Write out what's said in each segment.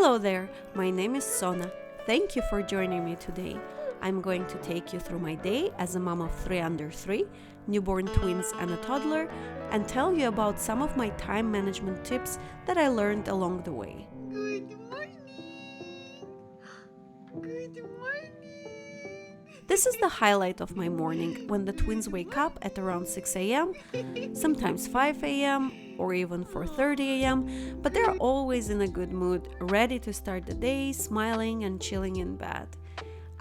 Hello there, my name is Sona. Thank you for joining me today. I'm going to take you through my day as a mom of 3 under 3, newborn twins and a toddler, and tell you about some of my time management tips that I learned along the way. Good morning. Good morning. This is the highlight of my morning when the twins wake up at around 6 a.m., sometimes 5 a.m. or even 4:30 a.m., but they're always in a good mood, ready to start the day, smiling and chilling in bed.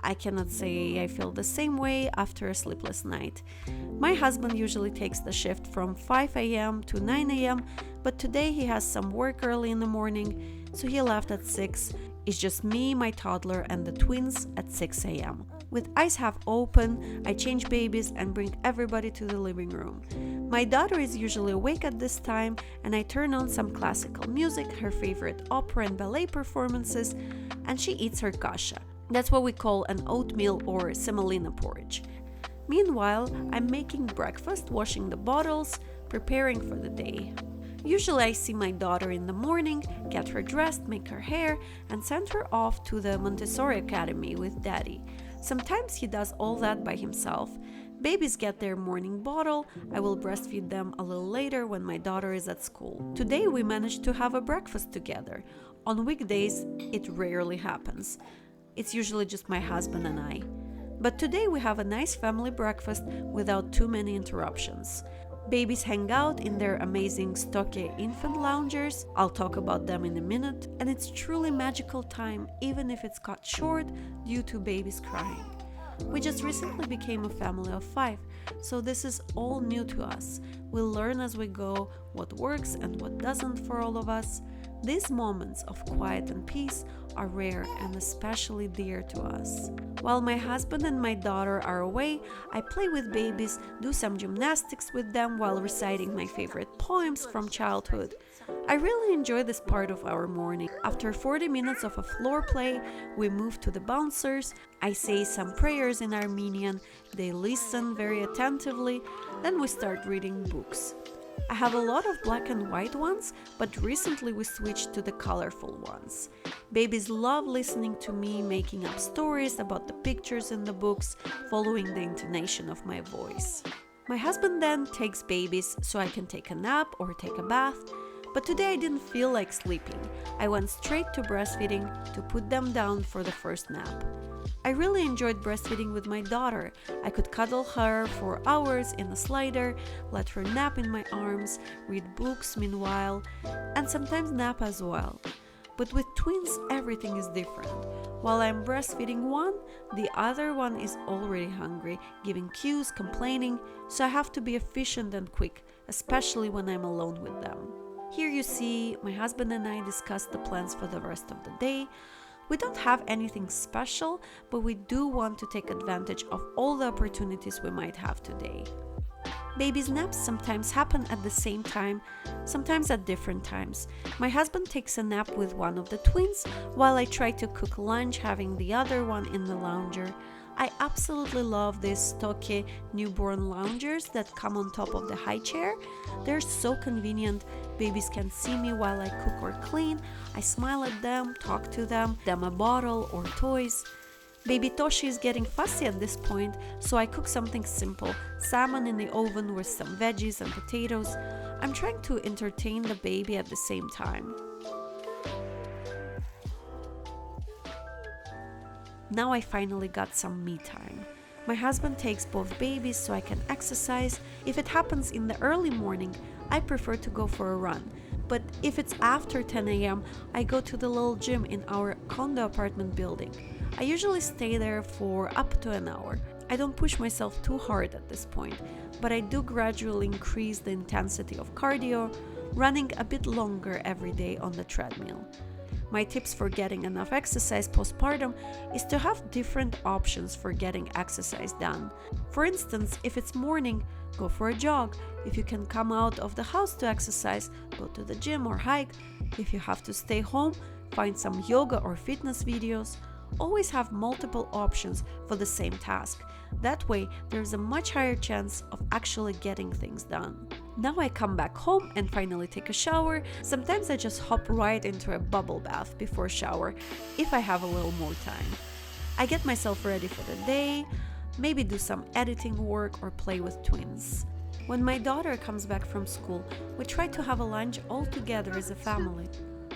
I cannot say I feel the same way after a sleepless night. My husband usually takes the shift from 5 a.m. to 9 a.m., but today he has some work early in the morning, so he left at 6. It's just me, my toddler, and the twins at 6 a.m. With eyes half open, I change babies and bring everybody to the living room. My daughter is usually awake at this time, and I turn on some classical music, her favorite opera and ballet performances, and she eats her kasha. That's what we call an oatmeal or semolina porridge. Meanwhile, I'm making breakfast, washing the bottles, preparing for the day. Usually I see my daughter in the morning, get her dressed, make her hair, and send her off to the Montessori Academy with Daddy. Sometimes he does all that by himself. Babies get their morning bottle. I will breastfeed them a little later when my daughter is at school. Today we managed to have a breakfast together. On weekdays, it rarely happens. It's usually just my husband and I. But today we have a nice family breakfast without too many interruptions. Babies hang out in their amazing Stokke infant loungers. I'll talk about them in a minute, and it's truly magical time, even if it's cut short due to babies crying. We just recently became a family of 5, so this is all new to us. We'll learn as we go what works and what doesn't for all of us. These moments of quiet and peace are rare and especially dear to us. While my husband and my daughter are away, I play with babies, do some gymnastics with them while reciting my favorite poems from childhood. I really enjoy this part of our morning. After 40 minutes of a floor play, we move to the bouncers. I say some prayers in Armenian, they listen very attentively, then we start reading books. I have a lot of black and white ones, but recently we switched to the colorful ones. Babies love listening to me making up stories about the pictures in the books, following the intonation of my voice. My husband then takes babies so I can take a nap or take a bath, but today I didn't feel like sleeping. I went straight to breastfeeding to put them down for the first nap. I really enjoyed breastfeeding with my daughter. I could cuddle her for hours in a slider, let her nap in my arms, read books meanwhile, and sometimes nap as well. But with twins, everything is different. While I'm breastfeeding one, the other one is already hungry, giving cues, complaining, so I have to be efficient and quick, especially when I'm alone with them. Here you see, my husband and I discussed the plans for the rest of the day. We don't have anything special, but we do want to take advantage of all the opportunities we might have today. Babies' naps sometimes happen at the same time, sometimes at different times. My husband takes a nap with one of the twins, while I try to cook lunch having the other one in the lounger. I absolutely love these Stokke newborn loungers that come on top of the high chair. They're so convenient. Babies can see me while I cook or clean. I smile at them, talk to them a bottle or toys. Baby Toshi is getting fussy at this point, so I cook something simple, salmon in the oven with some veggies and potatoes. I'm trying to entertain the baby at the same time. Now I finally got some me time. My husband takes both babies so I can exercise. If it happens in the early morning, I prefer to go for a run. But if it's after 10 a.m., I go to the little gym in our condo apartment building. I usually stay there for up to an hour. I don't push myself too hard at this point, but I do gradually increase the intensity of cardio, running a bit longer every day on the treadmill. My tips for getting enough exercise postpartum is to have different options for getting exercise done. For instance, if it's morning, go for a jog. If you can come out of the house to exercise, go to the gym or hike. If you have to stay home, find some yoga or fitness videos. Always have multiple options for the same task. That way, there's a much higher chance of actually getting things done. Now I come back home and finally take a shower. Sometimes I just hop right into a bubble bath before shower if I have a little more time. I get myself ready for the day, maybe do some editing work or play with twins. When my daughter comes back from school, we try to have a lunch all together as a family.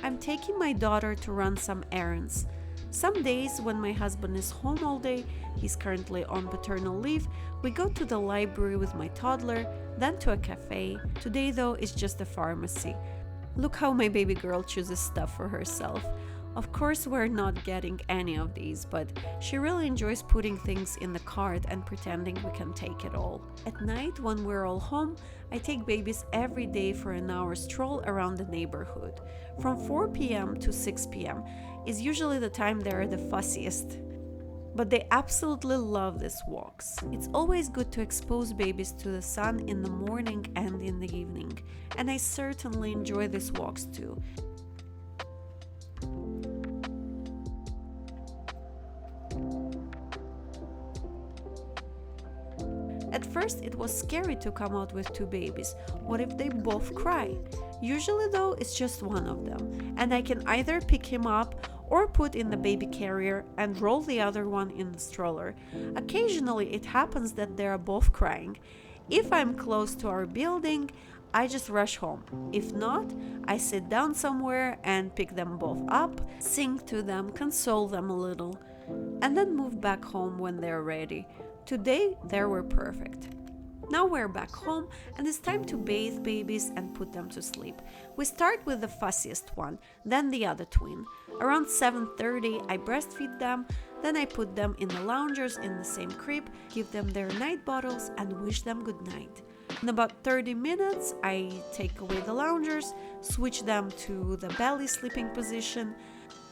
I'm taking my daughter to run some errands. Some days when my husband is home all day, he's currently on paternal leave, we go to the library with my toddler, then to a cafe. Today though is just a pharmacy. Look how my baby girl chooses stuff for herself. Of course we're not getting any of these, but she really enjoys putting things in the cart and pretending we can take it all. At night when we're all home, I take babies every day for an hour stroll around the neighborhood. From 4 p.m. to 6 p.m. is usually the time they're the fussiest. But they absolutely love these walks. It's always good to expose babies to the sun in the morning and in the evening, and I certainly enjoy these walks too. At first it was scary to come out with two babies. What if they both cry? Usually though it's just one of them, and I can either pick him up or put in the baby carrier and roll the other one in the stroller. Occasionally it happens that they are both crying. If I'm close to our building, I just rush home. If not, I sit down somewhere and pick them both up, sing to them, console them a little, and then move back home when they're ready. Today they were perfect. Now we're back home and it's time to bathe babies and put them to sleep. We start with the fussiest one, then the other twin. Around 7:30 I breastfeed them, then I put them in the loungers in the same crib, give them their night bottles and wish them good night. In about 30 minutes I take away the loungers, switch them to the belly sleeping position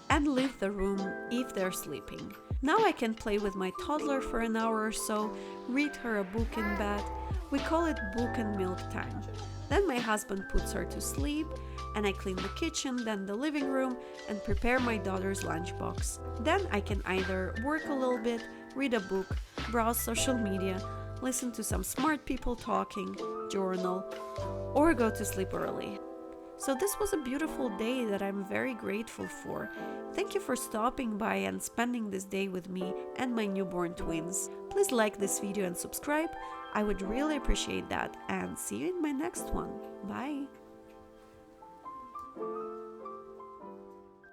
and leave the room if they're sleeping. Now I can play with my toddler for an hour or so, read her a book in bed. We call it book and milk time. Then my husband puts her to sleep and I clean the kitchen, then the living room and prepare my daughter's lunchbox. Then I can either work a little bit, read a book, browse social media, listen to some smart people talking, journal, or go to sleep early. So this was a beautiful day that I'm very grateful for. Thank you for stopping by and spending this day with me and my newborn twins. Please like this video and subscribe. I would really appreciate that, and see you in my next one. Bye!